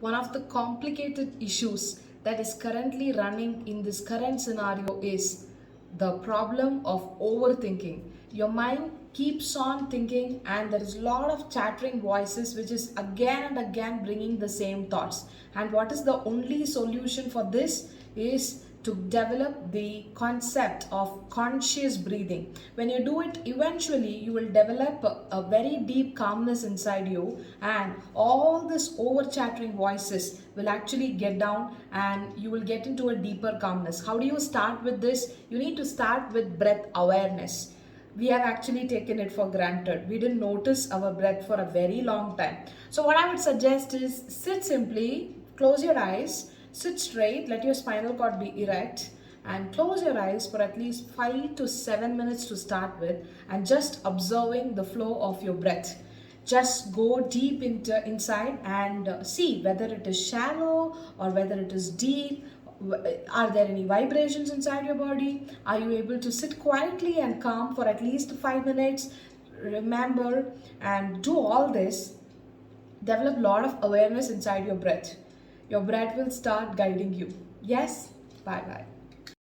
one of the complicated issues that is currently running in this current scenario is the problem of overthinking. Your mind keeps on thinking, and there is a lot of chattering voices which is again and again bringing the same thoughts. And what is the only solution for this is to develop the concept of conscious breathing. When you do it, eventually you will develop a very deep calmness inside you, and all this over chattering voices will actually get down and you will get into a deeper calmness. How do you start with this? You need to start with breath awareness. We have actually taken it for granted. We didn't notice our breath for a very long time. So what I would suggest is sit simply, close your eyes, sit straight, let your spinal cord be erect, and close your eyes for at least 5 to 7 minutes to start with, and just observing the flow of your breath. Just go deep inside and see whether it is shallow or whether it is deep. Are there any vibrations inside your body? Are you able to sit quietly and calm for at least 5 minutes? Remember and do all this. Develop a lot of awareness inside your breath. Your breath will start guiding you. Yes? Bye bye.